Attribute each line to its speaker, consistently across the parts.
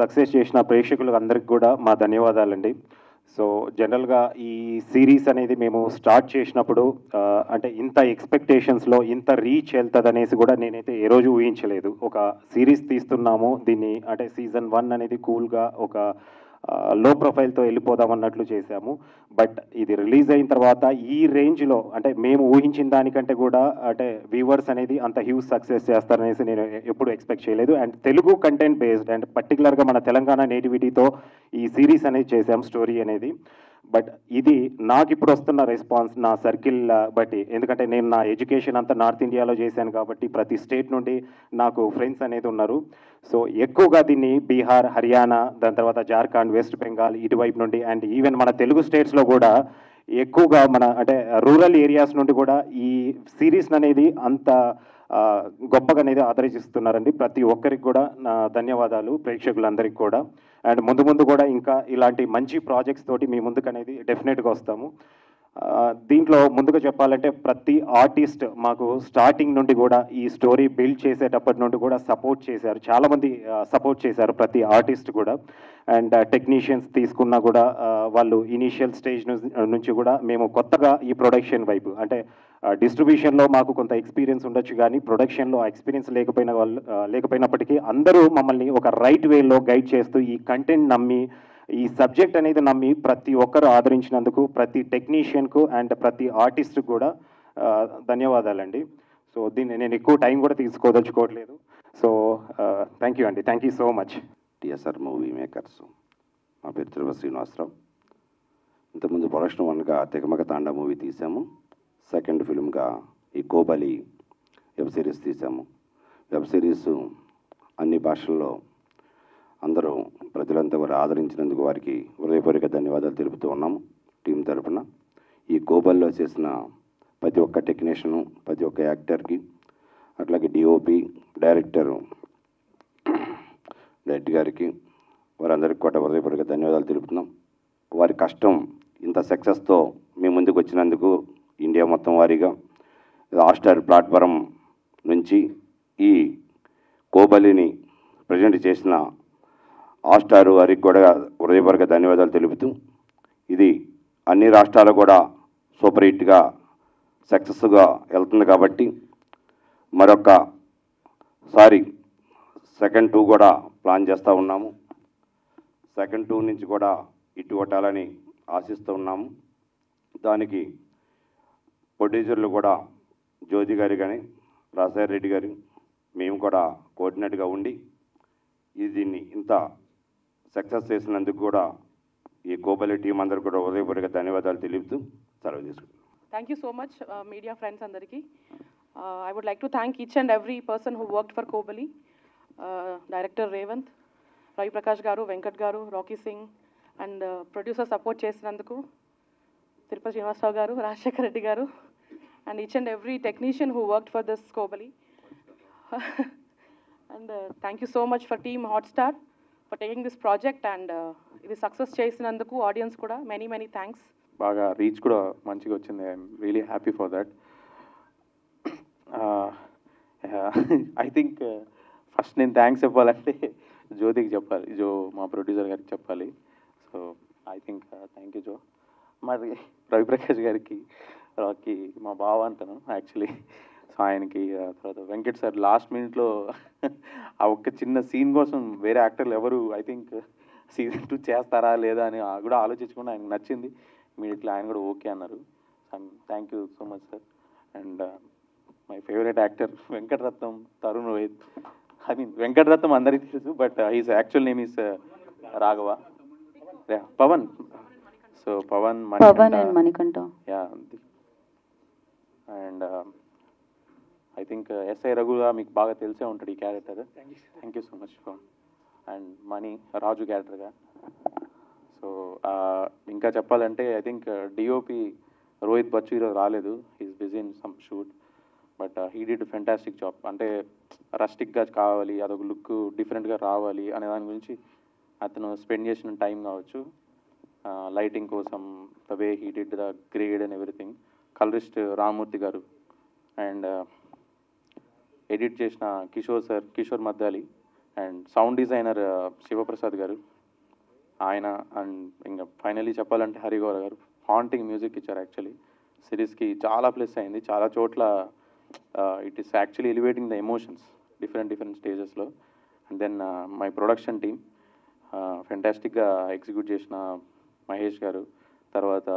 Speaker 1: Success చేసిన ప్రేక్షకులకు అందరికి కూడా మా ధన్యవాదాలండి. సో జనరల్గా ఈ సిరీస్ అనేది మేము స్టార్ట్ చేసినప్పుడు అంటే ఇంత ఎక్స్పెక్టేషన్స్లో ఇంత రీచ్ వెళ్తుందనేసి కూడా నేనైతే ఏ రోజు ఊహించలేదు. ఒక సిరీస్ తీస్తున్నాము, దీన్ని అంటే సీజన్ 1 అనేది కూల్గా ఒక లో ప్రొఫైల్తో వెళ్ళిపోదాం అన్నట్లు చేశాము. బట్ ఇది రిలీజ్ అయిన తర్వాత ఈ రేంజ్లో అంటే మేము ఊహించిన దానికంటే కూడా అంటే వ్యూవర్స్ అనేది అంత హ్యూజ్ సక్సెస్ చేస్తారనేసి నేను ఎప్పుడు ఎక్స్పెక్ట్ చేయలేదు. And Telugu content based and పర్టికులర్గా మన తెలంగాణ నేటివిటీతో ఈ సిరీస్ అనేది చేశాం, స్టోరీ అనేది. బట్ ఇది నాకు ఇప్పుడు వస్తున్న రెస్పాన్స్ నా సర్కిల్ బట్టి, ఎందుకంటే నేను నా ఎడ్యుకేషన్ అంతా నార్త్ ఇండియాలో చేశాను కాబట్టి ప్రతి స్టేట్ నుండి నాకు ఫ్రెండ్స్ అనేది ఉన్నారు. సో ఎక్కువగా దీన్ని బీహార్, హర్యానా, దాని తర్వాత జార్ఖండ్, వెస్ట్ బెంగాల్ ఇటువైపు నుండి అండ్ ఈవెన్ మన తెలుగు స్టేట్స్లో కూడా ఎక్కువగా మన అంటే రూరల్ ఏరియాస్ నుండి కూడా ఈ సిరీస్ అనేది అంత గొప్పగా అనేది ఆదరిస్తున్నారండి. ప్రతి ఒక్కరికి కూడా నా ధన్యవాదాలు, ప్రేక్షకులందరికీ కూడా. అండ్ ముందు ముందు కూడా ఇంకా ఇలాంటి మంచి ప్రాజెక్ట్స్ తోటి మీ ముందుకు అనేది డెఫినెట్గా వస్తాము. దీంట్లో ముందుగా చెప్పాలంటే ప్రతి ఆర్టిస్ట్ మాకు స్టార్టింగ్ నుండి కూడా ఈ స్టోరీ బిల్డ్ చేసేటప్పటి నుండి కూడా సపోర్ట్ చేశారు. చాలామంది సపోర్ట్ చేశారు, ప్రతి ఆర్టిస్ట్ కూడా. అండ్ టెక్నీషియన్స్ తీసుకున్నా కూడా వాళ్ళు ఇనీషియల్ స్టేజ్ నుంచి కూడా మేము కొత్తగా ఈ ప్రొడక్షన్ వైపు అంటే డిస్ట్రిబ్యూషన్లో మాకు కొంత ఎక్స్పీరియన్స్ ఉండొచ్చు, కానీ ప్రొడక్షన్లో ఎక్స్పీరియన్స్ లేకపోయినప్పటికీ అందరూ మమ్మల్ని ఒక రైట్ వేలో గైడ్ చేస్తూ ఈ కంటెంట్ నమ్మి, ఈ సబ్జెక్ట్ అనేది నమ్మి ప్రతి ఒక్కరు ఆదరించినందుకు ప్రతి టెక్నీషియన్కు అండ్ ప్రతి ఆర్టిస్ట్కు కూడా ధన్యవాదాలండి. సో దీన్ని నేను ఎక్కువ టైం కూడా తీసుకోదలుచుకోవట్లేదు. సో థ్యాంక్ యూ అండి, thank you so much.
Speaker 2: TSR movie makers, మా పేరు తిరుపతి శ్రీనివాసరావు. ఇంతకుముందు ప్రొడక్షన్ 1గా తెగమగ తాండా మూవీ తీసాము. సెకండ్ ఫిల్మ్గా ఈ కోబలి వెబ్ సిరీస్ తీసాము. వెబ్ సిరీస్ అన్ని భాషల్లో అందరూ ప్రజలంతా కూడా ఆదరించినందుకు వారికి హృదయపూర్వక ధన్యవాదాలు తెలుపుతూ ఉన్నాము టీం తరఫున. ఈ కోబల్లో చేసిన ప్రతి ఒక్క టెక్నీషియను, ప్రతి ఒక్క యాక్టర్కి, అట్లాగే డిఓపి, డైరెక్టర్ గారికి, వారందరికీ కూడా హృదయపూర్వక ధన్యవాదాలు తెలుపుతున్నాం. వారి కష్టం ఇంత సక్సెస్తో మీ ముందుకు వచ్చినందుకు ఇండియా మొత్తం వారీగా హాట్‌స్టార్ ప్లాట్ఫారం నుంచి ఈ కోబలిని ప్రజెంట్ చేసిన హాట్‌స్టార్ వారికి కూడా హృదయపూర్వక ధన్యవాదాలు తెలుపుతూ, ఇది అన్ని రాష్ట్రాలు కూడా సూపర్ హిట్గా సక్సెస్గా వెళ్తుంది కాబట్టి మరొకసారి సెకండ్ 2 కూడా ప్లాన్ చేస్తూ ఉన్నాము. సెకండ్ 2 నుంచి కూడా ఇటు కొట్టాలని ఆశిస్తూ ఉన్నాము. దానికి ప్రొడ్యూసర్లు కూడా జ్యోతి గారు కానీ రాజశేఖర్ రెడ్డి గారు మేము కూడా కోఆర్డినేట్గా ఉండి దీన్ని ఇంత సక్సెస్ చేసినందుకు కూడా ఈ కోబలి టీం అందరికీ కూడా హృదయపూర్వక ధన్యవాదాలు తెలుపుతూ సెలవు తీసుకుంటాం.
Speaker 3: Thank you so much, media friends andariki. I would like to thank each and every person who worked for Kobali. Director Revant, Ravi Prakash garu, Venkat garu, Rocky Singh, and producer support చేసినందుకు Tirupati Srinivasarao garu, Rajshekar Reddy garu, and each and every technician who worked for this Kobali. And thank you so much for team Hotstar for taking this project, and ఇది success చేసినందుకు audience కూడా many thanks.
Speaker 4: బాగా reach కూడా మంచిగా వచ్చింది. I'm really happy for that. I think first నేను thanks చెప్పాలంటే జ్యోతికి చెప్పాలి, మా ప్రొడ్యూసర్ గారికి చెప్పాలి. So I think thank you Jo. మరి రవిప్రకాష్ గారికి, రాకీ మా బావ అంటాను యాక్చువల్లీ. సో ఆయనకి, తర్వాత వెంకట్ సార్ లాస్ట్ మినిట్లో ఆ ఒక్క చిన్న సీన్ కోసం వేరే యాక్టర్లు ఎవరు ఐ థింక్ సీజన్ 2 చేస్తారా లేదా అని కూడా ఆలోచించకుండా ఆయనకు నచ్చింది. ఇమీడియట్లీ ఆయన కూడా ఓకే అన్నారు. Thank you so much sir. And my favourite actor Venkataratnam, Tarun Rohit. I mean Venkataratnam అందరికీ తెలుసు, but he's actual name is Raghava. Pavan. So Pavan
Speaker 5: Manikantha.
Speaker 4: Yeah. And I think SI రఘుగా మీకు బాగా తెలిసే ఉంటాడు ఈ character. Thank you so much. And Mani Raju క్యారెక్టర్గా. సో ఇంకా చెప్పాలంటే I think DOP Rohit Bachchu ఈరోజు రాలేదు, he's busy in some shoot, but he did fantastic job. అంటే రస్టిక్గా కావాలి, అదొక లుక్ డిఫరెంట్గా రావాలి అనే దాని గురించి అతను స్పెండ్ చేసిన టైం కావచ్చు, లైటింగ్ కోసం, the way he did the grade and everything. Colourist Ramurthy garu, and edit చేసిన Kishore sir, Kishore Maddali. And sound designer Sivaprasad garu, ఆయన. అండ్ ఇంకా ఫైనలీ చెప్పాలంటే హరిగౌర గారు హాంటింగ్ మ్యూజిక్ ఇచ్చారు. యాక్చువల్లీ సిరీస్కి చాలా ప్లస్ అయింది. చాలా చోట్ల it is actually elevating the emotions different స్టేజెస్లో. And then my production team ఫెంటాస్టిక్గా ఎగ్జిక్యూట్ చేసిన మహేష్ గారు, తర్వాత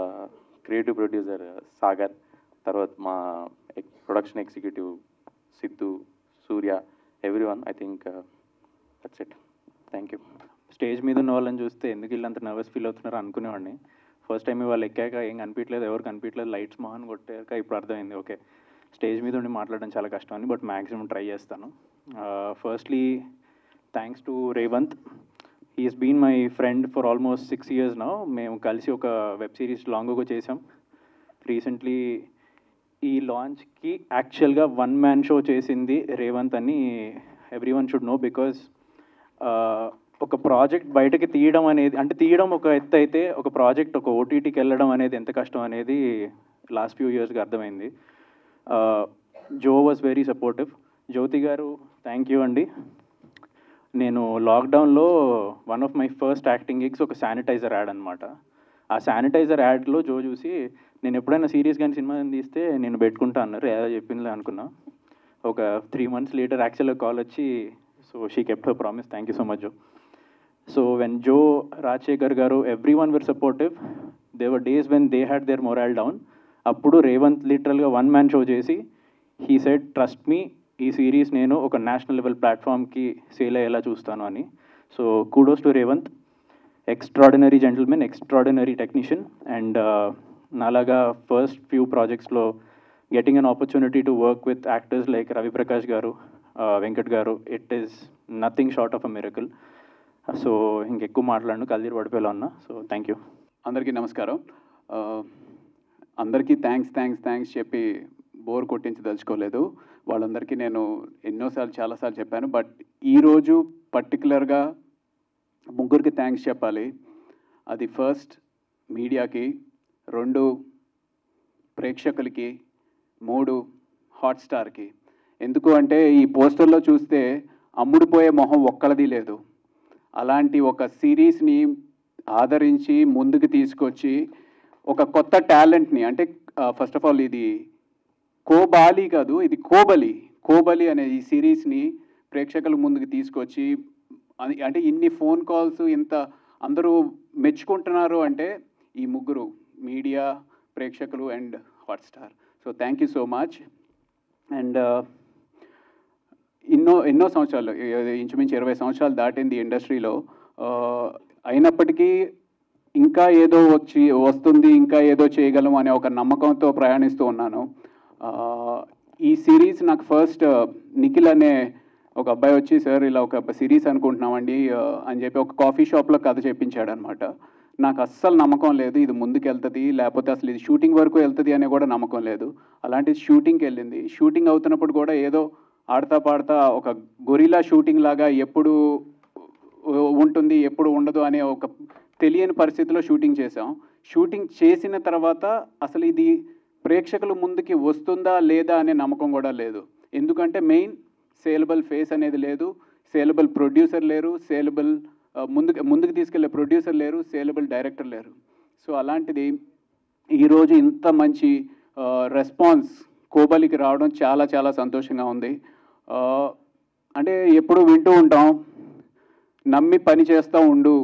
Speaker 4: క్రియేటివ్ ప్రొడ్యూసర్ సాగర్, తర్వాత మా production executive Siddhu, Surya, everyone. I think that's it. Thank you.
Speaker 5: Stage మీద ఉన్న వాళ్ళని చూస్తే ఎందుకు వీళ్ళంత నర్వస్ ఫీల్ అవుతున్నారు అనుకునేవాడిని. ఫస్ట్ టైం వాళ్ళు ఎక్కాక ఏం కనిపించలేదు, ఎవరు కనిపించలేదు, లైట్స్ మొహాన్ కొట్టాక ఇప్పుడు అర్థమైంది ఓకే స్టేజ్ మీద ఉండి మాట్లాడడం చాలా కష్టం అని. బట్ మ్యాక్సిమం ట్రై చేస్తాను. Firstly thanks to Revanth. He's been my friend for almost 6 years now. మేము కలిసి ఒక వెబ్ సిరీస్ లాంగ్గా చేసాం. రీసెంట్లీ ఈ లాంచ్కి యాక్చువల్గా 1-man షో చేసింది రేవంత్ అని ఎవ్రీవన్ షుడ్ నో. బికాజ్ ఒక ప్రాజెక్ట్ బయటకి తీయడం అనేది, అంటే తీయడం ఒక ఎత్తు అయితే, ఒక ప్రాజెక్ట్ ఒక ఓటీటీకి వెళ్ళడం అనేది ఎంత కష్టం అనేది లాస్ట్ ఫ్యూ ఇయర్స్గా అర్థమైంది. జో వాజ్ వెరీ సపోర్టివ్. జ్యోతి గారు థ్యాంక్ యూ అండి. నేను లాక్డౌన్లో one of my first acting gigs ఒక శానిటైజర్ యాడ్ అనమాట. ఆ శానిటైజర్ యాడ్లో జో చూసి నేను ఎప్పుడైనా సీరియస్ కానీ సినిమా తీస్తే నేను పెట్టుకుంటా అన్నారు. ఏదో చెప్పిందిలే అనుకున్నా. ఒక 3 months later యాక్చువల్గా కాల్ వచ్చి so she kept her promise. Thank you so much Jo. So when Jo, Rajasekhar garu, everyone were supportive. They were days when they had their morale down. అప్పుడు రేవంత్ లిటరల్గా 1-man షో చేసి హీ సెడ్ ట్రస్ట్ మీ, ఈ series నేను ఒక national level ప్లాట్ఫామ్కి sale అయ్యేలా చూస్తాను అని. So kudos to Revanth. Extraordinary gentlemen, extraordinary technician. And నాలాగా ఫస్ట్ ఫ్యూ ప్రాజెక్ట్స్లో getting an opportunity to work with actors like Ravi Prakash garu, Venkat garu, it is nothing short of a miracle. So ఇంకెక్కువ మాట్లాడను, కల్దీరు పడిపోయేలా ఉన్నా. So thank you.
Speaker 6: అందరికీ నమస్కారం. అందరికీ థ్యాంక్స్ చెప్పి బోర్ కొట్టించదలుచుకోలేదు. వాళ్ళందరికీ నేను చాలాసార్లు చెప్పాను. బట్ ఈరోజు పర్టికులర్గా ముగ్గురికి థ్యాంక్స్ చెప్పాలి. అది ఫస్ట్ మీడియాకి, 2 ప్రేక్షకులకి, 3 హాట్స్టార్కి. ఎందుకు అంటే ఈ పోస్టర్లో చూస్తే అమ్ముడుపోయే మొహం ఒక్కలది లేదు. అలాంటి ఒక సిరీస్ని ఆదరించి ముందుకు తీసుకొచ్చి ఒక కొత్త టాలెంట్ని, అంటే ఫస్ట్ ఆఫ్ ఆల్ ఇది కోబాలి కాదు, ఇది కోబలి అనే ఈ సిరీస్ని ప్రేక్షకుల ముందుకు తీసుకొచ్చి, అంటే ఇన్ని ఫోన్ కాల్స్ ఇంత అందరూ మెచ్చుకుంటున్నారు అంటే ఈ ముగ్గురు, మీడియా, ప్రేక్షకులు and Hotstar. So thank you so much. And ఎన్నో సంవత్సరాలు, ఇంచుమించు 20 సంవత్సరాలు దాటింది ఇండస్ట్రీలో. అయినప్పటికీ ఇంకా ఏదో వస్తుంది, ఇంకా ఏదో చేయగలం అనే ఒక నమ్మకంతో ప్రయాణిస్తూ ఉన్నాను. ఈ సిరీస్ నాకు ఫస్ట్ నిఖిల్ అనే ఒక అబ్బాయి వచ్చి సార్ ఇలా ఒక సిరీస్ అనుకుంటున్నామండి అని చెప్పి ఒక కాఫీ షాప్లో కథ చెప్పించాడు అనమాట. నాకు అస్సలు నమ్మకం లేదు ఇది ముందుకు వెళ్తుంది, లేకపోతే అసలు ఇది షూటింగ్ వరకు వెళ్తుంది అనే కూడా నమ్మకం లేదు. అలాంటిది షూటింగ్కి వెళ్ళింది. షూటింగ్ అవుతున్నప్పుడు కూడా ఏదో ఆడతా పాడతా ఒక గొరిలా షూటింగ్ లాగా ఎప్పుడు ఉంటుంది ఎప్పుడు ఉండదు అనే ఒక తెలియని పరిస్థితిలో షూటింగ్ చేసాం. షూటింగ్ చేసిన తర్వాత అసలు ఇది ప్రేక్షకుల ముందుకి వస్తుందా లేదా అనే నమ్మకం కూడా లేదు. ఎందుకంటే మెయిన్ సేలబుల్ ఫేస్ అనేది లేదు, సేలబుల్ ప్రొడ్యూసర్ లేరు, సేలబుల్ ముందుకు తీసుకెళ్లే ప్రొడ్యూసర్ లేరు, సేలబుల్ డైరెక్టర్ లేరు. సో అలాంటిది ఈరోజు ఇంత మంచి రెస్పాన్స్ కోబలికి రావడం చాలా చాలా సంతోషంగా ఉంది. అంటే ఎప్పుడు వింటూ ఉంటాం, నమ్మి పని చేస్తూ ఉండు,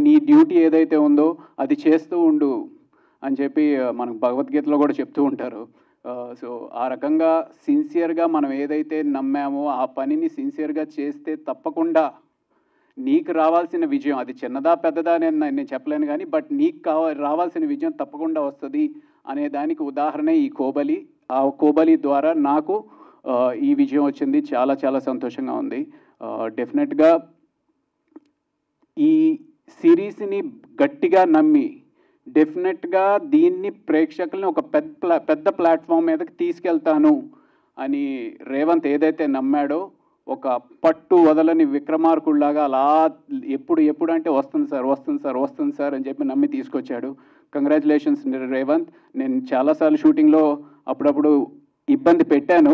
Speaker 6: నీ డ్యూటీ ఏదైతే ఉందో అది చేస్తూ ఉండు అని చెప్పి మనకు భగవద్గీతలో కూడా చెప్తూ ఉంటారు. సో ఆ రకంగా సిన్సియర్గా మనం ఏదైతే నమ్మామో ఆ పనిని సిన్సియర్గా చేస్తే తప్పకుండా నీకు రావాల్సిన విజయం, అది చిన్నదా పెద్దదా నేను చెప్పలేను కానీ, బట్ నీకు రావాల్సిన విజయం తప్పకుండా వస్తుంది అనే దానికి ఉదాహరణ ఈ కోబలి. ఆ కోబలి ద్వారా నాకు ఈ విజయం వచ్చింది. చాలా చాలా సంతోషంగా ఉంది. డెఫినెట్గా ఈ సిరీస్ని గట్టిగా నమ్మి డెఫినెట్గా దీన్ని ప్రేక్షకుల్ని ఒక పెద్ద ప్లాట్ఫామ్ మీదకి తీసుకెళ్తాను అని రేవంత్ ఏదైతే నమ్మాడో, ఒక పట్టు వదలని విక్రమార్కుల్లాగా అలా ఎప్పుడు అంటే వస్తుంది సార్ అని చెప్పి నమ్మి తీసుకొచ్చాడు. కంగ్రాచులేషన్స్ రేవంత్. నేను చాలాసార్లు షూటింగ్లో అప్పుడప్పుడు ఇబ్బంది పెట్టాను,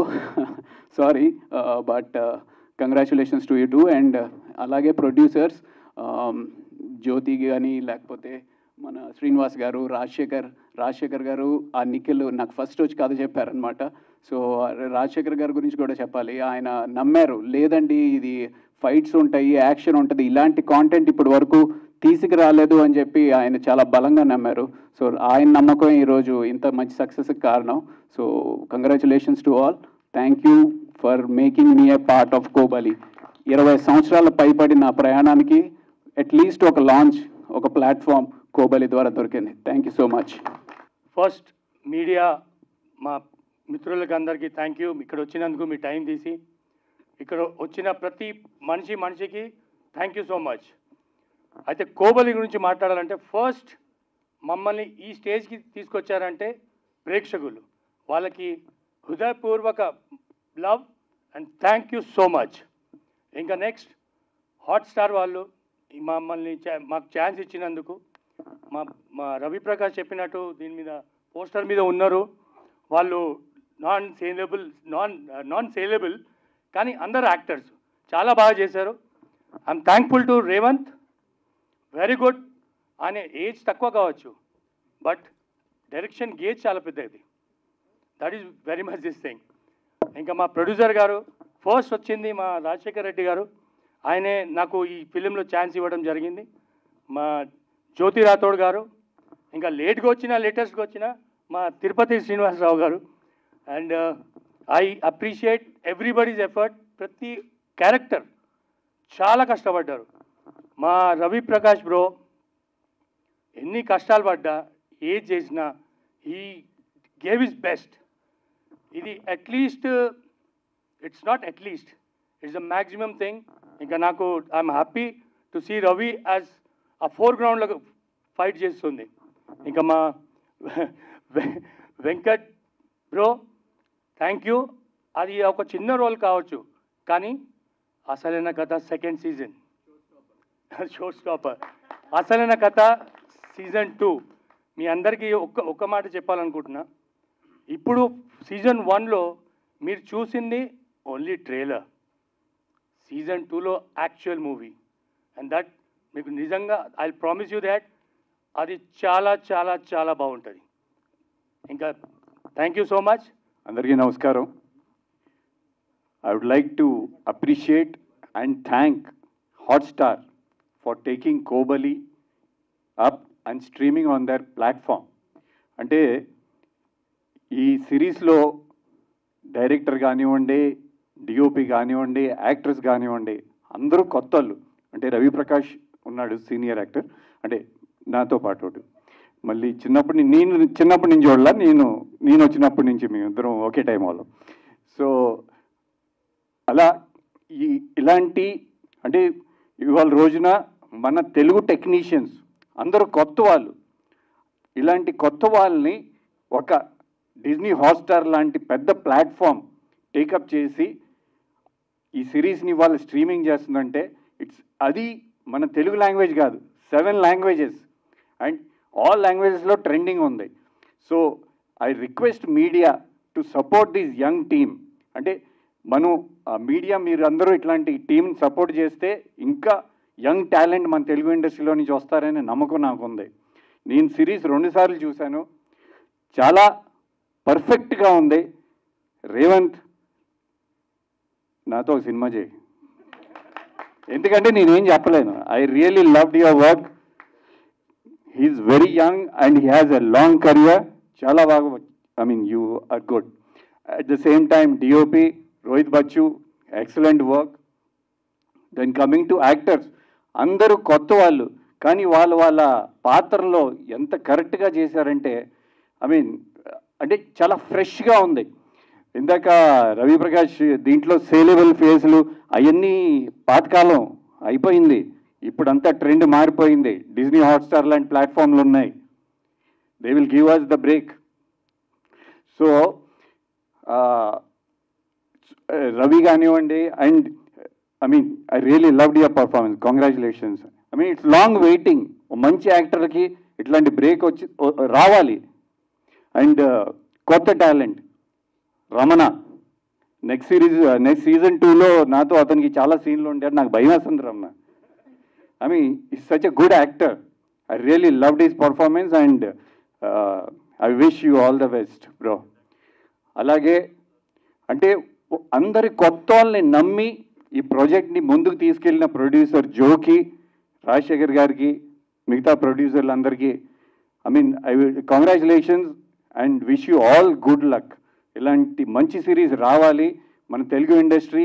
Speaker 6: sorry, but congratulations to you two. And అలాగే ప్రొడ్యూసర్స్ జ్యోతి కానీ లేకపోతే మన శ్రీనివాస్ గారు, రాజశేఖర్ గారు, ఆ నిఖిల్ నాకు ఫస్ట్ వచ్చి కథ చెప్పారనమాట. సో రాజశేఖర్ గారి గురించి కూడా చెప్పాలి. ఆయన నమ్మారు, లేదండి ఇది ఫైట్స్ ఉంటాయి, యాక్షన్ ఉంటుంది, ఇలాంటి కాంటెంట్ ఇప్పటి వరకు తీసుకురాలేదు అని చెప్పి ఆయన చాలా బలంగా నమ్మారు. సో ఆయన నమ్మకం ఈరోజు ఇంత మంచి సక్సెస్కి కారణం. So congratulations to all. Thank you for making me a part of Kobali. 20 సంవత్సరాల పైబడి నా ప్రయాణానికి అట్లీస్ట్ ఒక లాంచ్, ఒక ప్లాట్ఫామ్ కోబలి ద్వారా దొరికింది. Thank you so much.
Speaker 7: First media మా మిత్రులకి అందరికీ థ్యాంక్ యూ. ఇక్కడ వచ్చినందుకు మీ టైం తీసి ఇక్కడ వచ్చిన ప్రతి మనిషికి థ్యాంక్ యూ సో మచ్. అయితే కోబలి గురించి మాట్లాడాలంటే ఫస్ట్ మమ్మల్ని ఈ స్టేజ్కి తీసుకొచ్చారంటే ప్రేక్షకులు, వాళ్ళకి హృదయపూర్వక love and thank you so much. ఇంకా నెక్స్ట్ హాట్స్టార్ వాళ్ళు మమ్మల్ని మాకు ఛాన్స్ ఇచ్చినందుకు, మా రవి ప్రకాష్ చెప్పినట్టు దీని మీద పోస్టర్ మీద ఉన్నారు వాళ్ళు నాన్ సేలబుల్ కానీ అందరు యాక్టర్స్ చాలా బాగా చేశారు. I'm thankful to Revanth, very good. ఆయన ఏజ్ తక్కువ కావచ్చు బట్ డైరెక్షన్ గేజ్ చాలా పెద్దది. That is very much this thing. ఇంకా మా ప్రొడ్యూసర్ గారు ఫస్ట్ వచ్చింది మా రాజశేఖర్ రెడ్డి గారు, ఆయనే నాకు ఈ ఫిలింలో ఛాన్స్ ఇవ్వడం జరిగింది. మా జ్యోతి రాథోడ్ గారు, ఇంకా లేటెస్ట్గా వచ్చిన మా తిరుపతి శ్రీనివాసరావు గారు. And I appreciate everybody's effort. ప్రతి క్యారెక్టర్ చాలా కష్టపడ్డారు. మా రవి ప్రకాష్ బ్రో ఎన్ని కష్టాలు పడ్డా ఏది చేసినా హీ గేవ్ హిస్ బెస్ట్. ఇది at least it's not at least, it's the maximum thing. ఇంకా నాకు I'm happy to see Ravi as a ఫోర్గ్రౌండ్లో ఫైట్ చేస్తుంది. ఇంకా మా వెంకట్ బ్రో థ్యాంక్ యూ. అది ఒక చిన్న రోల్ కావచ్చు కానీ అసలైన కథ సెకండ్ సీజన్ షో స్టాపర్, అసలైన కథ సీజన్ 2. మీ అందరికీ ఒక్క మాట చెప్పాలనుకుంటున్నా. ఇప్పుడు సీజన్ 1లో మీరు చూసింది ఓన్లీ ట్రైలర్, సీజన్ 2లో యాక్చువల్ మూవీ. అండ్ దట్ మీకు నిజంగా ఐ ప్రామిస్ యూ దాట్ అది చాలా చాలా చాలా బాగుంటుంది. ఇంకా థ్యాంక్ యూ సో మచ్.
Speaker 8: అందరికీ నమస్కారం. I would like to appreciate and thank Hotstar for taking Kobali up and streaming on their platform. అంటే ఈ సిరీస్లో డైరెక్టర్ కానివ్వండి, డిఓపి కానివ్వండి, యాక్టర్స్ కానివ్వండి అందరూ కొత్త వాళ్ళు. అంటే రవి ప్రకాష్ ఉన్నాడు సీనియర్ యాక్టర్, అంటే నాతో పాటు. మళ్ళీ నేను చిన్నప్పటి నుంచి చూడాల, నేను వచ్చినప్పటి నుంచి మేమిద్దరం ఒకే టైం వాళ్ళం. సో అలా ఇలాంటి అంటే ఇవాళ రోజున మన తెలుగు టెక్నీషియన్స్ అందరూ కొత్త వాళ్ళు. ఇలాంటి కొత్త వాళ్ళని ఒక డిజ్నీ హాట్స్టార్ లాంటి పెద్ద ప్లాట్ఫామ్ టేకప్ చేసి ఈ సిరీస్ని వాళ్ళు స్ట్రీమింగ్ చేస్తుందంటే అది మన తెలుగు లాంగ్వేజ్ కాదు, 7 లాంగ్వేజెస్ అండ్ ఆల్ లాంగ్వేజెస్లో ట్రెండింగ్ ఉంది. So I request media to support this young team. అంటే మనం మీడియా మీరు అందరూ ఇట్లాంటి టీంని సపోర్ట్ చేస్తే ఇంకా యంగ్ టాలెంట్ మన తెలుగు ఇండస్ట్రీలో నుంచి వస్తారనే నమ్మకం నాకుంది. నేను సిరీస్ 2 సార్లు చూశాను, చాలా పర్ఫెక్ట్గా ఉంది. రేవంత్ నాతో ఒక సినిమా చేయి, ఎందుకంటే నేనేం చెప్పలేను. I really loved your work. He's very young and he has a long career. చాలా బాగా, I mean you are good. At the same time DOP Rohit Bachchu, excellent work. Then coming to actors, అందరూ కొత్త వాళ్ళు కానీ వాళ్ళ పాత్రలో ఎంత కరెక్ట్గా చేశారంటే ఐ మీన్ అంటే చాలా ఫ్రెష్గా ఉంది. ఇందాక రవి ప్రకాష్ దీంట్లో సేలబుల్ ఫేస్లు అవన్నీ పాతకాలం అయిపోయింది, ఇప్పుడంతా ట్రెండ్ మారిపోయింది. డిజ్నీ హాట్స్టార్ లాంటి ప్లాట్ఫామ్లు ఉన్నాయి, they will give us the break. So Ravi కానివ్వండి and I mean I really loved your performance. Congratulations. I mean it's long waiting. మంచి యాక్టర్కి ఇట్లాంటి బ్రేక్ వచ్చి రావాలి. అండ్ కొత్త టాలెంట్ రమణ, నెక్స్ట్ సీజన్ 2లో నాతో అతనికి చాలా సీన్లు ఉంటాడు. నాకు భయం వేస్తుంది రమ్మ. I mean is such a good actor. I really loved his performance and I wish you all the best bro. అలాగే అంటే అందరి కొత్త వాళ్ళని నమ్మి ఈ ప్రాజెక్ట్ని ముందుకు తీసుకెళ్ళిన ప్రొడ్యూసర్ జోకి, రాజశేఖర్ గారికి, మిగతా ప్రొడ్యూసర్లందరికీ I mean congratulations and wish you all good luck. ఇలాంటి మంచి సిరీస్ రావాలి. మన తెలుగు ఇండస్ట్రీ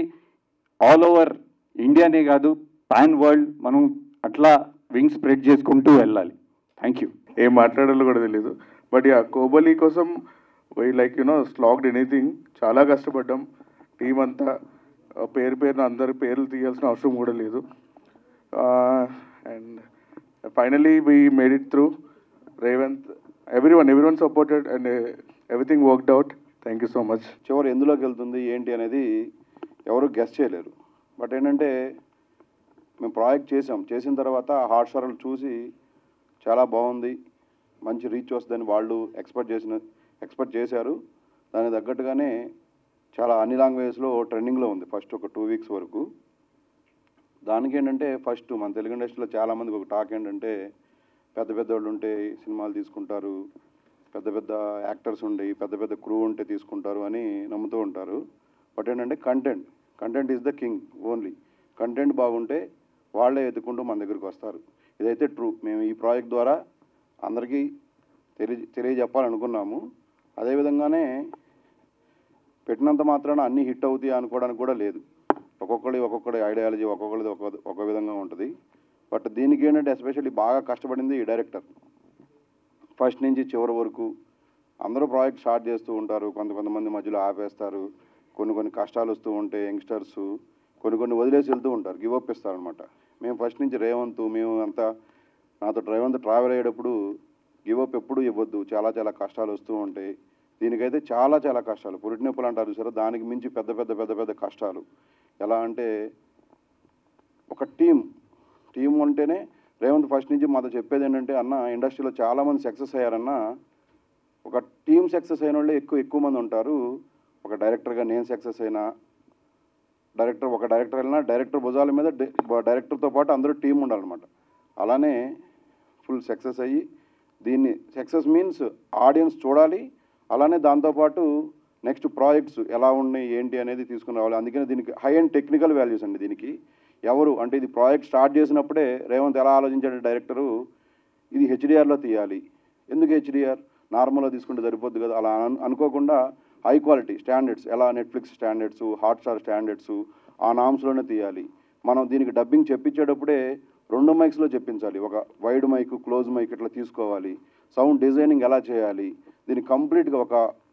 Speaker 8: ఆల్ ఓవర్ ఇండియానే కాదు పాన్ వరల్డ్ మనం అట్లా వింగ్ స్ప్రెడ్ చేసుకుంటూ వెళ్ళాలి. Thank you.
Speaker 9: ఏం మాట్లాడాలో కూడా తెలియదు. బట్ యా, కోబలి కోసం వై లైక్ స్లాగ్డ్ ఎనీథింగ్. చాలా కష్టపడ్డాం టీం అంతా. పేరున అందరి పేర్లు తీయాల్సిన అవసరం కూడా లేదు. And finally we made it through. Revanth, everyone supported and everything worked out. Thank you so much.
Speaker 2: చివరి ఎందులోకి వెళ్తుంది ఏంటి అనేది ఎవరు గెస్ చేయలేరు. బట్ ఏంటంటే మేము ప్రాజెక్ట్ చేసిన తర్వాత హాట్స్టార్లు చూసి చాలా బాగుంది, మంచి రీచ్ వస్తుందని వాళ్ళు ఎక్స్పెక్ట్ చేశారు. దానికి తగ్గట్టుగానే చాలా అన్ని లాంగ్వేజెస్లో ట్రెండింగ్లో ఉంది ఫస్ట్ ఒక 2 వీక్స్ వరకు. దానికి ఏంటంటే ఫస్ట్ మన తెలుగు ఇండస్ట్రీలో చాలామందికి ఒక టాక్ ఏంటంటే పెద్ద వాళ్ళు ఉంటే సినిమాలు తీసుకుంటారు, పెద్ద యాక్టర్స్ ఉండి పెద్ద క్రూ ఉంటే తీసుకుంటారు అని నమ్ముతూ ఉంటారు. బట్ ఏంటంటే content is the king. Only content బాగుంటే వాళ్ళే ఎత్తుకుంటూ మన దగ్గరికి వస్తారు. ఇదైతే ట్రూ. మేము ఈ ప్రాజెక్ట్ ద్వారా అందరికీ తెలియజెప్పాలనుకున్నాము. అదేవిధంగానే పెట్టినంత మాత్రాన అన్నీ హిట్ అవుతాయి అనుకోవడానికి కూడా లేదు. ఒక్కొక్కడి ఐడియాలజీ ఒక్కొక్కరిది ఒక విధంగా ఉంటుంది. బట్ దీనికి ఏంటంటే ఎస్పెషల్లీ బాగా కష్టపడింది ఈ డైరెక్టర్. ఫస్ట్ నుంచి చివరి వరకు అందరూ ప్రాజెక్ట్ స్టార్ట్ చేస్తూ ఉంటారు, కొంతమంది మధ్యలో ఆపేస్తారు, కొన్ని కష్టాలు వస్తూ ఉంటే యంగ్స్టర్స్ కొన్ని వదిలేసి వెళ్తూ ఉంటారు, గివప్ ఇస్తారనమాట. మేము ఫస్ట్ నుంచి మేము అంతా నాతో ట్రావెల్ అయ్యేటప్పుడు గివప్ ఎప్పుడూ ఇవ్వద్దు, చాలా కష్టాలు వస్తూ ఉంటాయి. దీనికైతే చాలా కష్టాలు, పురిటి నొప్పులు అంటారు చూసారా, దానికి మించి పెద్ద కష్టాలు. ఎలా అంటే ఒక టీం ఉంటేనే రేవంత్ ఫస్ట్ నుంచి మాతో చెప్పేది ఏంటంటే, అన్న ఇండస్ట్రీలో చాలామంది సక్సెస్ అయ్యారన్న, ఒక టీం సక్సెస్ అయిన వాళ్ళే ఎక్కువ మంది ఉంటారు. ఒక డైరెక్టర్గా నేను సక్సెస్ అయినా, ఒక డైరెక్టర్ వెళ్ళినా డైరెక్టర్ భుజాల మీద డైరెక్టర్తో పాటు అందరూ టీం ఉండాలన్నమాట. అలానే ఫుల్ సక్సెస్ అయ్యి దీన్ని సక్సెస్ మీన్స్ ఆడియన్స్ చూడాలి, అలానే దాంతోపాటు నెక్స్ట్ ప్రాజెక్ట్స్ ఎలా ఉన్నాయి ఏంటి అనేది తీసుకుని రావాలి. అందుకని దీనికి హై అండ్ టెక్నికల్ వాల్యూస్ అండి. దీనికి ఎవరు అంటే ఇది ప్రాజెక్ట్ స్టార్ట్ చేసినప్పుడే రేవంత్ ఎలా ఆలోచించాడు డైరెక్టరు, ఇది హెచ్డిఆర్లో తీయాలి. ఎందుకు హెచ్డిఆర్, నార్మల్గా తీసుకుంటే సరిపోద్ది కదా, అలా అనుకోకుండా హై క్వాలిటీ స్టాండర్డ్స్, ఎలా నెట్ఫ్లిక్స్ స్టాండర్డ్స్, హాట్స్టార్ స్టాండర్డ్స్, ఆ నామ్స్లోనే తీయాలి. మనం దీనికి డబ్బింగ్ చెప్పించేటప్పుడే 2 మైక్స్లో చెప్పించాలి. ఒక వైడ్ మైక్, క్లోజ్ మైక్ ఇట్లా తీసుకోవాలి. సౌండ్ డిజైనింగ్ ఎలా చేయాలి, దీనికి కంప్లీట్గా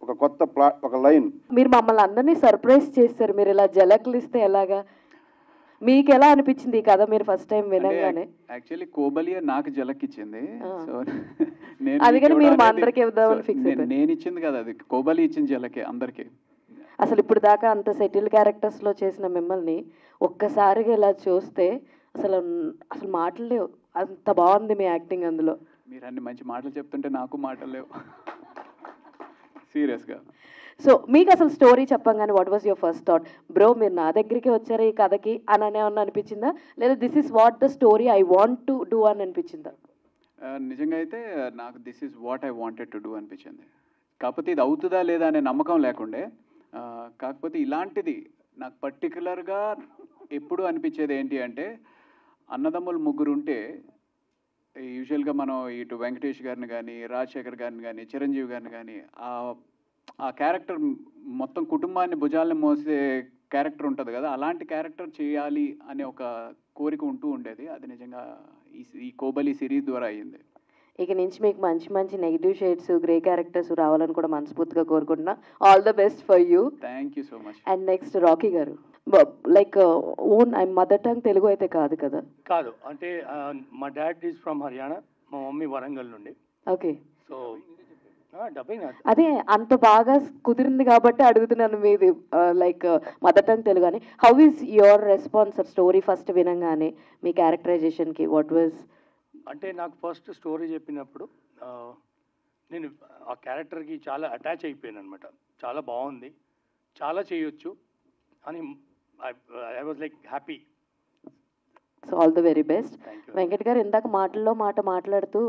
Speaker 2: ఒక కొత్త ఒక లైన్.
Speaker 10: మీరు మమ్మల్ని అందరినీ సర్ప్రైజ్ చేస్తారు. మీరు ఇలా జలక్లు ఇస్తే ఎలాగా? మీకు ఎలా అనిపించింది ఈ కథ మీరు ఫస్ట్ టైం వినగానే?
Speaker 6: యాక్చువల్లీ కోబలి నాకు జలక్ ఇచ్చింది. సో
Speaker 10: అందుకని మీరు మా అందరికీ ఇద్దామని ఫిక్స్ అయిపోయారు.
Speaker 6: నేను ఇచ్చింది కదా, అది కోబలి ఇచ్చింది జలకే అందరికీ.
Speaker 10: అసలు ఇప్పుడు దాకా అంత సెటిల్ క్యారెక్టర్స్లో చేసిన మిమ్మల్ని ఒక్కసారిగా ఇలా చూస్తే అసలు మాటలు లేవు. అంత బాగుంది మీ యాక్టింగ్ అందులో.
Speaker 6: మీరు అన్ని మంచి మాటలు చెప్తుంటే నాకు మాటలు లేవు సీరియస్గా.
Speaker 10: సో మీకు అసలు స్టోరీ చెప్పంగానే what was your first thought? Bro మీరు నా దగ్గరికి వచ్చారు ఈ కథకి అని ఏమన్నా అనిపించిందా, లేదా this is what the story I want to do అని అనిపించిందా?
Speaker 6: నిజంగా అయితే నాకు this is what I wanted to do అనిపించింది. కాకపోతే ఇది అవుతుందా లేదా అనే నమ్మకం లేకుండే. కాకపోతే ఇలాంటిది నాకు పర్టికులర్గా ఎప్పుడు అనిపించేది ఏంటి అంటే, అన్నదమ్ములు ముగ్గురు ఉంటే యూజువల్గా మనం ఇటు వెంకటేష్ గారిని కానీ, రాజశేఖర్ గారిని కానీ, చిరంజీవి గారిని కానీ ఆ క్యారెక్టర్ మొత్తం కుటుంబాన్ని భుజాలను మోసే క్యారెక్టర్ ఉంటుంది కదా, అలాంటి క్యారెక్టర్ చేయాలి అనే ఒక కోరిక ఉంటూ ఉండేది. అది నిజంగా ఈ కోబలి సిరీస్ ద్వారా అయ్యింది.
Speaker 10: ఇక నుంచి మీకు మంచి నెగిటివ్ షేడ్స్, గ్రే క్యారెక్టర్స్ రావాలని కూడా మనస్ఫూర్తిగా కోరుకుంటున్నా. All the best for you.
Speaker 6: Thank you so much.
Speaker 10: And next Rocky garu, like own mother tongue Telugu అయితే కాదు కదా?
Speaker 7: కాదు, అంటే మా డాడ్ ఈజ్ ఫ్రమ్ హర్యానా, మా మమ్మీ వరంగల్ నుండి.
Speaker 10: ఓకే.
Speaker 7: సో డబ్బింగ్
Speaker 10: అదే అంత బాగా కుదిరింది కాబట్టి అడుగుతున్నాను మీది లైక్ మదర్ టంగ్ తెలుగు అని. How is your response story first వినంగానే మీ క్యారెక్టరైజేషన్కి? వాట్ వాజ్
Speaker 7: అంటే నాకు ఫస్ట్ స్టోరీ చెప్పినప్పుడు నేను ఆ క్యారెక్టర్కి చాలా అటాచ్ అయిపోయాను అనమాట. చాలా బాగుంది, చాలా చేయొచ్చు, అని I was like happy.
Speaker 10: So all the very best.
Speaker 7: Thank you.
Speaker 10: Venkat గారు ఇందాక మాటల్లో మాట్లాడుతూ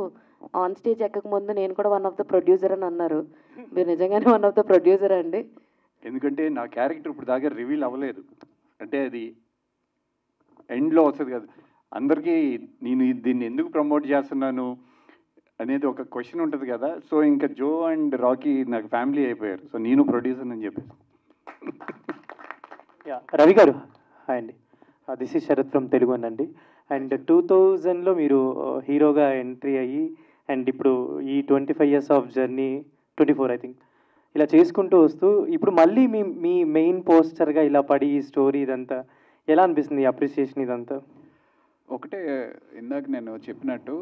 Speaker 10: ఆన్ స్టేజ్ ఎక్కక ముందు నేను కూడా వన్ ఆఫ్ ద ప్రొడ్యూసర్ అని అన్నారు. మీరు నిజంగానే వన్ ఆఫ్ ద ప్రొడ్యూసర్ అండి?
Speaker 8: ఎందుకంటే నా క్యారెక్టర్ ఇప్పుడు దాకా రివీల్ అవ్వలేదు, అంటే అది ఎండ్లో వస్తుంది కదా. అందరికీ నేను దీన్ని ఎందుకు ప్రమోట్ చేస్తున్నాను అనేది ఒక క్వశ్చన్ ఉంటుంది కదా. సో ఇంకా జో అండ్ రాకీ నాకు ఫ్యామిలీ అయిపోయారు. సో నేను ప్రొడ్యూసర్ అని చెప్పేసి.
Speaker 5: రవి గారు హాయ్ అండి, this is Sharath from Telugu అండి. అండ్ 2000లో మీరు హీరోగా ఎంట్రీ అయ్యి అండ్ ఇప్పుడు ఈ 25 years of journey, 24 I think, ఇలా చేసుకుంటూ వస్తూ ఇప్పుడు మళ్ళీ మీ మెయిన్ పోస్టర్గా ఇలా పడి ఈ స్టోరీ ఇదంతా ఎలా అనిపిస్తుంది, అప్రిసియేషన్ ఇదంతా?
Speaker 6: ఒకటే ఇందాక నేను చెప్పినట్టు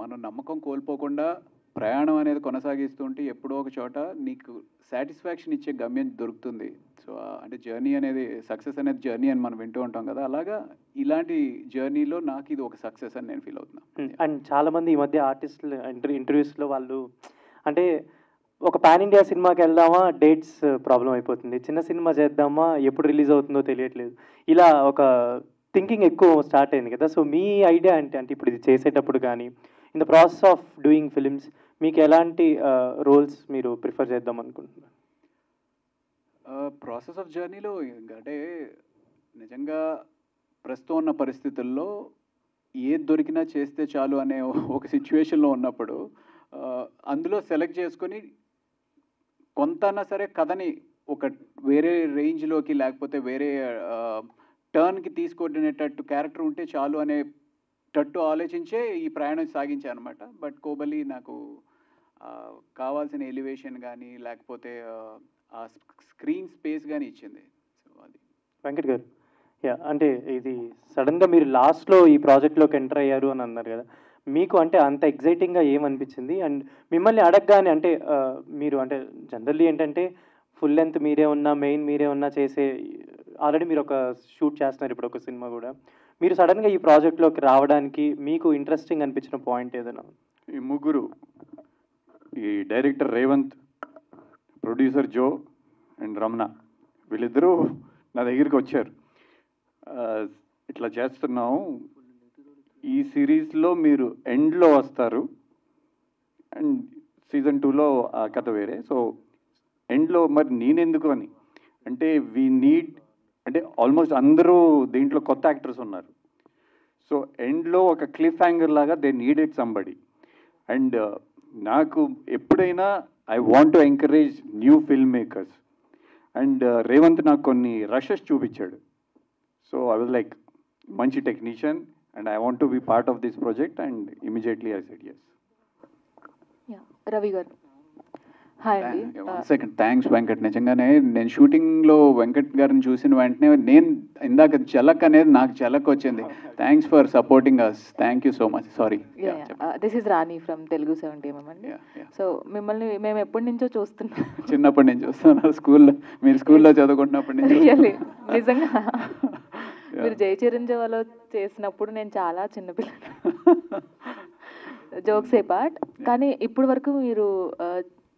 Speaker 6: మనం నమ్మకం కోల్పోకుండా ప్రయాణం అనేది కొనసాగిస్తుంటే ఎప్పుడో ఒక చోట నీకు సాటిస్ఫాక్షన్ ఇచ్చే గమ్యం దొరుకుతుంది. సో అంటే జర్నీ అనేది, సక్సెస్ అనేది జర్నీ అని మనం వింటూ ఉంటాం కదా, అలాగా ఇలాంటి జర్నీలో నాకు ఇది ఒక సక్సెస్ అని నేను ఫీల్ అవుతున్నాను.
Speaker 5: అండ్ చాలామంది ఈ మధ్య ఆర్టిస్టులు ఇంటర్వ్యూస్లో వాళ్ళు అంటే ఒక పాన్ ఇండియా సినిమాకి వెళ్దామా డేట్స్ ప్రాబ్లం అయిపోతుంది, చిన్న సినిమా చేద్దామా ఎప్పుడు రిలీజ్ అవుతుందో తెలియట్లేదు, ఇలా ఒక థింకింగ్ ఎక్కువ స్టార్ట్ అయింది కదా. సో మీ ఐడియా అంటే ఇప్పుడు ఇది చేసేటప్పుడు కానీ in the process of doing films మీకు ఎలాంటి రోల్స్ మీరు ప్రిఫర్ చేద్దాం అనుకుంటున్నారు?
Speaker 6: ప్రాసెస్ ఆఫ్ జర్నీలో అంటే నిజంగా ప్రస్తుతం ఉన్న పరిస్థితుల్లో ఏది దొరికినా చేస్తే చాలు అనే ఒక సిచ్యువేషన్లో ఉన్నప్పుడు అందులో సెలెక్ట్ చేసుకొని కొంతన్నా సరే కథని ఒక వేరే రేంజ్లోకి లేకపోతే వేరే టర్న్కి తీసుకొనేటట్టు క్యారెక్టర్ ఉంటే చాలు అనేటట్టు ఆలోచించే ఈ ప్రయాణం సాగించాను అనమాట. బట్ కోబలి నాకు కావాల్సిన ఎలివేషన్ కానీ లేకపోతే ఆ స్క్రీన్ స్పేస్ కానీ ఇచ్చింది. సో అది.
Speaker 5: వెంకట్ గారు, అంటే ఇది సడన్గా మీరు లాస్ట్లో ఈ ప్రాజెక్ట్లోకి ఎంటర్ అయ్యారు అని అన్నారు కదా, మీకు అంటే అంత ఎగ్జైటింగ్గా ఏమనిపించింది? అండ్ మిమ్మల్ని అడగగానే అంటే మీరు అంటే జనరల్లీ ఏంటంటే ఫుల్ లెంత్ మీరే ఉన్నా, మెయిన్ మీరే ఉన్నా చేసే, ఆల్రెడీ మీరు ఒక షూట్ చేస్తున్నారు ఇప్పుడు ఒక సినిమా కూడా, మీరు సడన్గా ఈ ప్రాజెక్ట్లోకి రావడానికి మీకు ఇంట్రెస్టింగ్ అనిపించిన పాయింట్ ఏదైనా?
Speaker 8: ఈ ముగ్గురు, ఈ director Revanth, producer Jo and Ramana, వీళ్ళిద్దరూ నా దగ్గరికి వచ్చారు. ఇట్లా చేస్తున్నాం, ఈ సిరీస్లో మీరు ఎండ్లో వస్తారు అండ్ సీజన్ 2లో ఆ కథ వేరే, సో ఎండ్లో మరి నేనెందుకు అని అంటే వీ నీడ్, అంటే ఆల్మోస్ట్ అందరూ దీంట్లో కొత్త యాక్టర్స్ ఉన్నారు. సో ఎండ్లో ఒక క్లిఫ్ హ్యాంగర్ లాగా దే నీడెడ్ సంబడి. అండ్ నాకు ఎప్పుడైనా I want to encourage new filmmakers. And Revanth నాకు కొన్ని రషెస్ చూపించాడు. సో ఐ వాజ్ లైక్ మంచి technician and I want to be part of this project and immediately I said yes.
Speaker 10: Ravi గారు hi అండి.
Speaker 6: Second thanks Venkat. నిజంగానే నేను షూటింగ్లో వెంకట్ గారిని చూసిన వెంటనే నేను ఇందాక జలక్ అనేది నాకు జలక్ వచ్చింది. Thanks for supporting us, thank you so much. Sorry.
Speaker 10: This is Rani from Telugu 70mm అండి. సో మిమ్మల్ని మేము ఎప్పటి నుంచో చూస్తున్నాం,
Speaker 6: చిన్నప్పటి నుంచి చూస్తున్నాను, స్కూల్లో మీరు స్కూల్లో చదువుకుంటున్నప్పటి నుంచి.
Speaker 10: రియల్లీ నిజంగా మీరు జై చిరంజీవిలో చేసినప్పుడు నేను చాలా చిన్నపిల్ల, జోక్స్ ఏ పార్ట్. కానీ ఇప్పుడు వరకు మీరు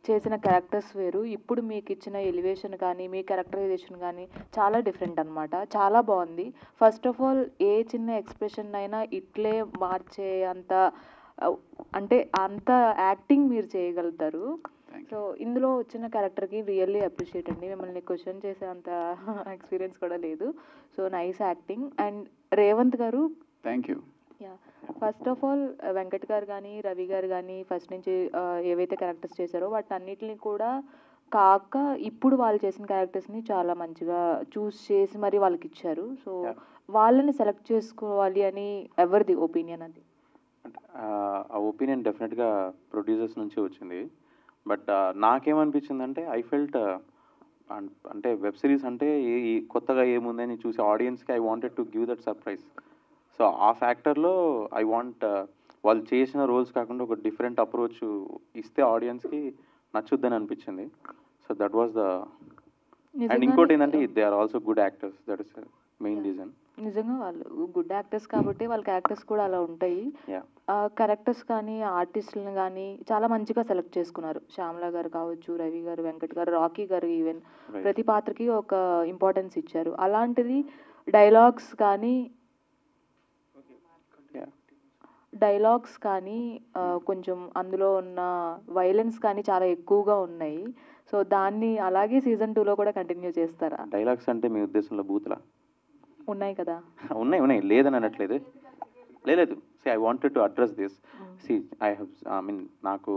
Speaker 10: చేసిన క్యారెక్టర్స్ వేరు, ఇప్పుడు మీకు ఇచ్చిన ఎలివేషన్ కానీ మీ క్యారెక్టరైజేషన్ కానీ చాలా డిఫరెంట్ అనమాట, చాలా బాగుంది. ఫస్ట్ ఆఫ్ ఆల్ ఏ చిన్న ఎక్స్ప్రెషన్ అయినా ఇట్లే మార్చే అంత అంటే అంత యాక్టింగ్ మీరు చేయగలుగుతారు. సో ఇందులో వచ్చిన క్యారెక్టర్కి రియల్లీ అప్రిషియేట్ అండి. మిమ్మల్ని క్వశ్చన్ చేసే అంత ఎక్స్పీరియన్స్ కూడా లేదు. So nice acting. And Revanth garu,
Speaker 6: thank you.
Speaker 10: First of all Venkat garu కానీ రవి గారు కానీ ఫస్ట్ నుంచి ఏవైతే క్యారెక్టర్స్ చేశారో వాటన్నిటిని కూడా కాక ఇప్పుడు వాళ్ళు చేసిన క్యారెక్టర్స్ని చాలా మంచిగా చూస్ చేసి మరి వాళ్ళకి ఇచ్చారు. సో వాళ్ళని సెలెక్ట్ చేసుకోవాలి అని ఎవరిది ఒపీనియన్? అది
Speaker 4: ఆ ఒపీనియన్ డెఫినెట్గా ప్రొడ్యూసర్స్ నుంచి వచ్చింది. బట్ నాకేమనిపించిందంటే ఐ ఫెల్ట్ అంటే వెబ్ సిరీస్ అంటే కొత్తగా ఏముందని చూసి ఆడియన్స్కి I wanted to give that surprise. So ఆ ఫ్యాక్టర్లో ఐ వాంట్ వాళ్ళు చేసిన రోల్స్ కాకుండా ఒక డిఫరెంట్ అప్రోచ్ ఇస్తే ఆడియన్స్కి నచ్చుద్దని అనిపించింది. So that was the. And ఇంకోటి ఏంటంటే they are also good actors, that is main reason.
Speaker 10: నిజంగా వాళ్ళు గుడ్ యాక్టర్స్ కాబట్టి వాళ్ళ క్యారెక్టర్స్ కూడా అలా ఉంటాయి. క్యారెక్టర్స్ కానీ ఆర్టిస్టులను కానీ చాలా మంచిగా సెలెక్ట్ చేసుకున్నారు. శ్యామల గారు కావచ్చు, రవి గారు, వెంకట్ గారు, రాకీ గారు, ఈవెన్ ప్రతి పాత్రకి ఒక ఇంపార్టెన్స్ ఇచ్చారు. అలాంటిది డైలాగ్స్ కానీ కొంచెం అందులో ఉన్న వైలెన్స్ కానీ చాలా ఎక్కువగా ఉన్నాయి. సో దాన్ని అలాగే సీజన్ 2లో కూడా కంటిన్యూ చేస్తారా?
Speaker 4: డైలాగ్స్ అంటే మీ ఉద్దేశంలో బూతులా?
Speaker 10: ఉన్నాయి కదా.
Speaker 4: ఉన్నాయి లేదని అనట్లేదు, లేదు. I wanted to address this. నాకు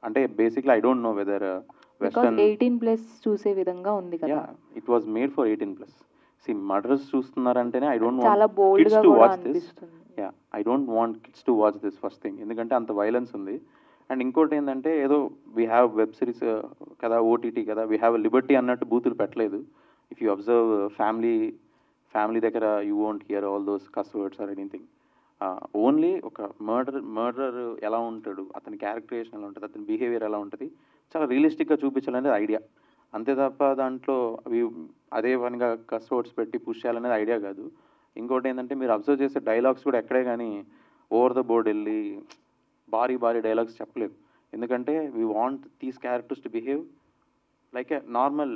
Speaker 4: అంటే basically I don't know whether western
Speaker 10: 18+ చూసే విధంగా ఉంది కదా.
Speaker 4: It was made for 18+. Murders చూస్తున్నారంటేనే ఐ డోంట్
Speaker 10: చాలా
Speaker 4: వాంట్
Speaker 10: బోల్డ్
Speaker 4: కిడ్స్
Speaker 10: గా
Speaker 4: టు
Speaker 10: కూడా
Speaker 4: వాచ్ దిస్.
Speaker 10: అనిపిస్తుంది.
Speaker 4: I don't want kids to watch this first thing, ఎందుకంటే అంత వైలెన్స్ ఉంది. అండ్ ఇంకోటి ఏంటంటే ఏదో వీ హ్యావ్ వెబ్ సిరీస్ కదా, ఓటీటీ కదా, వీ హ్యావ్ లిబర్టీ అన్నట్టు బూతులు పెట్టలేదు. ఇఫ్ యూ అబ్జర్వ్ ఫ్యామిలీ దగ్గర you won't here all those కస్ వర్డ్స్ ఆర్ ఎనీథింగ్. ఓన్లీ ఒక మర్డరర్ ఎలా ఉంటాడు, అతని క్యారెక్టరేషన్ ఎలా ఉంటుంది, అతని బిహేవియర్ ఎలా ఉంటుంది, చాలా రియలిస్టిక్గా చూపించాలనేది ఐడియా. అంతే తప్ప దాంట్లో అదే పనిగా కస్ వర్డ్స్ పెట్టి పుష్ చేయాలనేది ఐడియా కాదు. ఇంకోటి ఏంటంటే మీరు అబ్జర్వ్ చేసే డైలాగ్స్ కూడా ఎక్కడే కానీ ఓవర్ ద బోర్డ్ వెళ్ళి భారీ డైలాగ్స్ చెప్పలేదు. ఎందుకంటే we want these characters to behave like a normal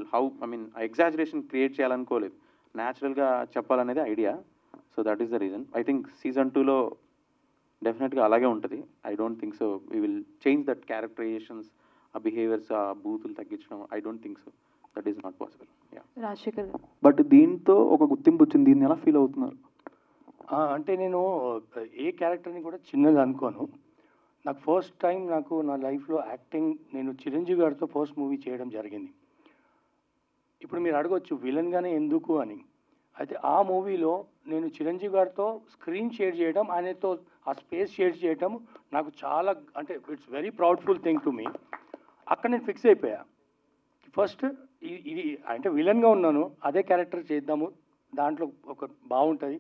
Speaker 4: exaggeration create చేయాలనుకోలేదు, న్యాచురల్గా చెప్పాలనేది idea. So that is the reason. I think season 2లో డెఫినెట్గా అలాగే ఉంటుంది. I don't think so we will change that characterisations, ఆ బిహేవియర్స్, ఆ బూతులు తగ్గించడం. I don't think so. That is not possible.
Speaker 10: Rajasekhar
Speaker 11: but దీంతో ఒక గుర్తింపు వచ్చింది, దీన్ని ఎలా ఫీల్ అవుతున్నారు?
Speaker 7: అంటే నేను ఏ క్యారెక్టర్ని కూడా చిన్నది అనుకోను. నాకు ఫస్ట్ టైం నా లైఫ్లో యాక్టింగ్, నేను చిరంజీవి గారితో ఫస్ట్ మూవీ చేయడం జరిగింది. ఇప్పుడు మీరు అడగొచ్చు విలన్గానే ఎందుకు అని. అయితే ఆ మూవీలో నేను చిరంజీవి గారితో స్క్రీన్ షేర్ చేయడం, ఆయనతో ఆ స్పేస్ షేర్ చేయడం నాకు చాలా, అంటే it's very proudful thing to me. అక్కడ నేను ఫిక్స్ అయిపోయా, ఫస్ట్ ఇది అంటే విలన్గా ఉన్నాను, అదే క్యారెక్టర్ చేద్దాము, దాంట్లో ఒక బాగుంటుంది.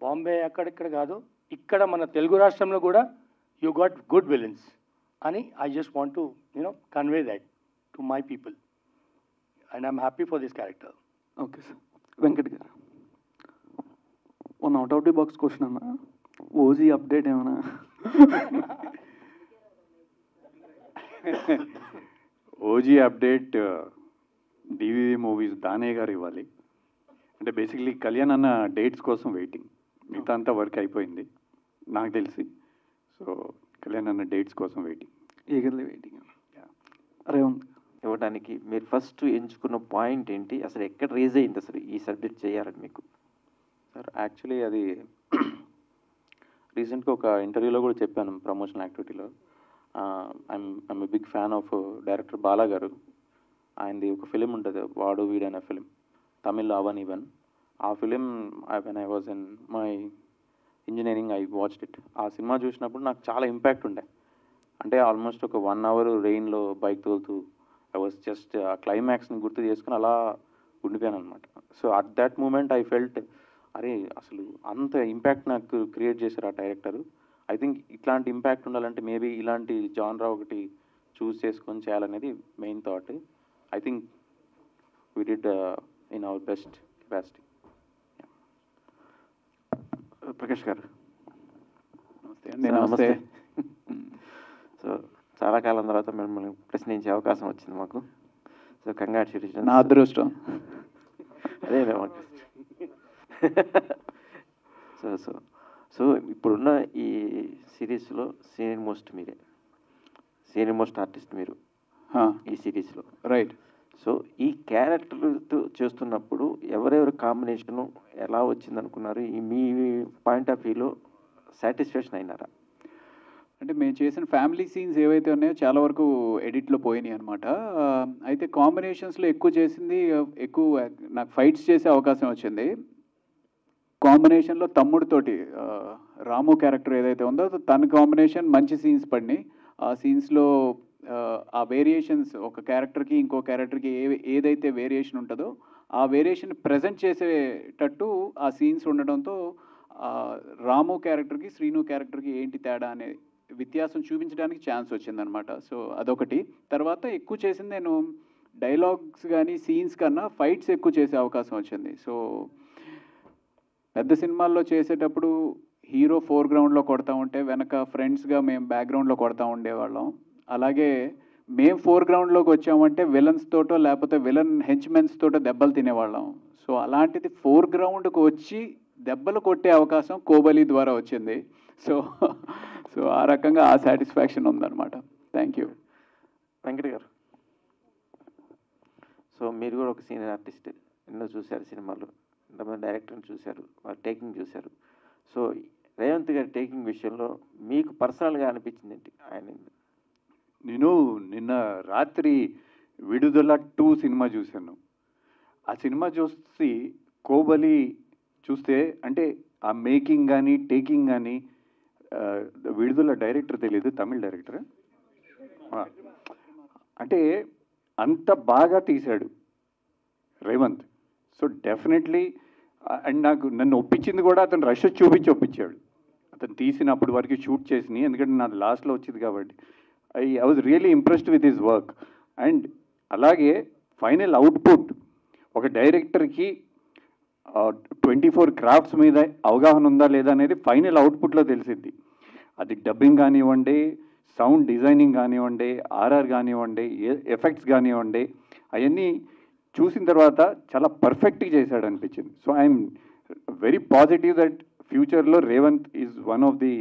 Speaker 7: బాంబే అక్కడిక్కడ కాదు, ఇక్కడ మన తెలుగు రాష్ట్రంలో కూడా యూ గాట్ గుడ్ విలన్స్ అని I just want to convey that to my people and I'm happy for this character.
Speaker 11: Okay sir. Venkat garu, one out of the box question అన్న, ఓజీ అప్డేట్ ఏమన్నా?
Speaker 8: ఓజీ అప్డేట్ డివివి మూవీస్ దానే గారు ఇవ్వాలి. అంటే basically Kalyan అన్న dates కోసం waiting, మిగతా అంతా work అయిపోయింది నాకు తెలిసి. సో కళ్యాణ్ అన్న డేట్స్ కోసం వెయిటింగ్,
Speaker 11: ఈగర్లీ వెయిటింగ్. రేవంత్
Speaker 12: ఇవ్వడానికి మీరు ఫస్ట్ ఎంచుకున్న పాయింట్ ఏంటి, అసలు ఎక్కడ రేజ్ అయింది అసలు ఈ సబ్జెక్ట్ చేయాలని మీకు?
Speaker 4: సార్ యాక్చువల్లీ అది రీసెంట్గా ఒక ఇంటర్వ్యూలో కూడా చెప్పాను, ప్రమోషనల్ యాక్టివిటీలో. I'm a big fan of director Bala garu. ఆయనది ఒక ఫిలిం ఉంటుంది, వాడు వీడు అనే ఫిలిం, తమిళ్లో అవన్ ఈవెన్. ఆ film when I was in my engineering I watched it. ఆ సినిమా చూసినప్పుడు నాకు చాలా ఇంపాక్ట్ ఉండే. అంటే ఆల్మోస్ట్ ఒక 1 hour రెయిన్లో బైక్ తోలుతూ ఐ వాజ్ జస్ట్ ఆ క్లైమాక్స్ని గుర్తు చేసుకుని అలా ఉండిపోయాను అనమాట. So at that moment I felt, అరే అసలు అంత ఇంపాక్ట్ నాకు క్రియేట్ చేశారు ఆ డైరెక్టర్. ఐ థింక్ ఇట్లాంటి ఇంపాక్ట్ ఉండాలంటే మేబీ ఇలాంటి జానరా ఒకటి చూస్ చేసుకొని చేయాలనేది main thought. I think we did in our best capacity.
Speaker 12: Prakash గారు
Speaker 6: నమస్తే అండి. నమస్తే.
Speaker 12: సో చాలా కాలం తర్వాత మిమ్మల్ని ప్రశ్నించే అవకాశం వచ్చింది మాకు. So congratulations.
Speaker 6: నా అదృష్టం.
Speaker 12: అదే మాకు. సో సో సో ఇప్పుడున్న ఈ సిరీస్లో సీనియర్ మోస్ట్ మీరే, సీనియర్ మోస్ట్ ఆర్టిస్ట్ మీరు ఈ సిరీస్లో,
Speaker 6: రైట్?
Speaker 12: సో ఈ క్యారెక్టర్తో చేస్తున్నప్పుడు ఎవరెవరి కాంబినేషను ఎలా వచ్చింది అనుకున్నారు? మీ పాయింట్ ఆఫ్ వ్యూలో సాటిస్ఫాక్షన్ అయినారా?
Speaker 6: అంటే మేము చేసిన ఫ్యామిలీ సీన్స్ ఏవైతే ఉన్నాయో చాలా వరకు ఎడిట్లో పోయినాయి అనమాట. అయితే కాంబినేషన్స్లో ఎక్కువ చేసింది, ఎక్కువ నాకు ఫైట్స్ చేసే అవకాశం వచ్చింది. కాంబినేషన్లో తమ్ముడితోటి రాము క్యారెక్టర్ ఏదైతే ఉందో తన కాంబినేషన్ మంచి సీన్స్ పడినాయి. ఆ సీన్స్లో ఆ వేరియేషన్స్ ఒక క్యారెక్టర్కి ఇంకో క్యారెక్టర్కి ఏదైతే వేరియేషన్ ఉంటుందో ఆ వేరియేషన్ ప్రజెంట్ చేసేటట్టు ఆ సీన్స్ ఉండడంతో రాము క్యారెక్టర్కి శ్రీను క్యారెక్టర్కి ఏంటి తేడా అనే వ్యత్యాసం చూపించడానికి ఛాన్స్ వచ్చిందనమాట. సో అదొకటి. తర్వాత ఎక్కువ చేసింది నేను డైలాగ్స్ కానీ సీన్స్ కన్నా ఫైట్స్ ఎక్కువ చేసే అవకాశం వచ్చింది. సో పెద్ద సినిమాల్లో చేసేటప్పుడు హీరో ఫోర్గ్రౌండ్లో కొడతా ఉంటే వెనక ఫ్రెండ్స్గా మేము బ్యాక్గ్రౌండ్లో కొడతా ఉండేవాళ్ళం. అలాగే మేము ఫోర్గ్రౌండ్లోకి వచ్చామంటే విలన్స్ తోటో లేకపోతే విలన్ హెచ్మెన్స్ తోటో దెబ్బలు తినేవాళ్ళం. సో అలాంటిది ఫోర్గ్రౌండ్కి వచ్చి దెబ్బలు కొట్టే అవకాశం కోబలి ద్వారా వచ్చింది. సో సో ఆ రకంగా ఆ సాటిస్ఫాక్షన్ ఉందన్నమాట. Thank you.
Speaker 12: వెంకట్ గారు, సో మీరు కూడా ఒక సీనియర్ ఆర్టిస్ట్, ఎన్నో చూశారు సినిమాలు, ఎంతమంది డైరెక్టర్ని చూశారు, వాళ్ళ టేకింగ్ చూశారు. సో రేవంత్ గారి టేకింగ్ విషయంలో మీకు పర్సనల్గా అనిపించింది ఏంటి ఆయన?
Speaker 8: నేను నిన్న రాత్రి విడుదల 2 సినిమా చూశాను. ఆ సినిమా చూసి కోబలి చూస్తే అంటే ఆ మేకింగ్ కానీ టేకింగ్ కానీ, విడుదల డైరెక్టర్ తెలియదు, తమిళ డైరెక్టర్, అంటే అంత బాగా తీశాడు రేవంత్. సో డెఫినెట్లీ, అండ్ నన్ను ఒప్పించింది కూడా అతను రష్ చూపించి ఒప్పించాడు. అతను తీసినప్పుడు వరకు షూట్ చేసి, ఎందుకంటే నాది లాస్ట్లో వచ్చింది కాబట్టి I was really impressed with his work. And అలాగే ఫైనల్ అవుట్పుట్ ఒక డైరెక్టర్కి 24 క్రాఫ్ట్స్ మీద అవగాహన ఉందా లేదా అనేది ఫైనల్ అవుట్పుట్లో తెలిసిద్ది. అది డబ్బింగ్ కానివ్వండి, సౌండ్ డిజైనింగ్ కానివ్వండి, ఆర్ఆర్ కానివ్వండి, ఎఫెక్ట్స్ కానివ్వండి, అవన్నీ చూసిన తర్వాత చాలా పర్ఫెక్ట్గా చేశాడు అనిపించింది. So I'm very positive that ఫ్యూచర్లో Revanth is one of the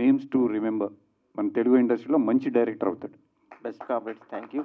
Speaker 8: names to remember. మన తెలుగు ఇండస్ట్రీలో మంచి డైరెక్టర్ అవుతాడు.
Speaker 12: Best compliments. Thank you.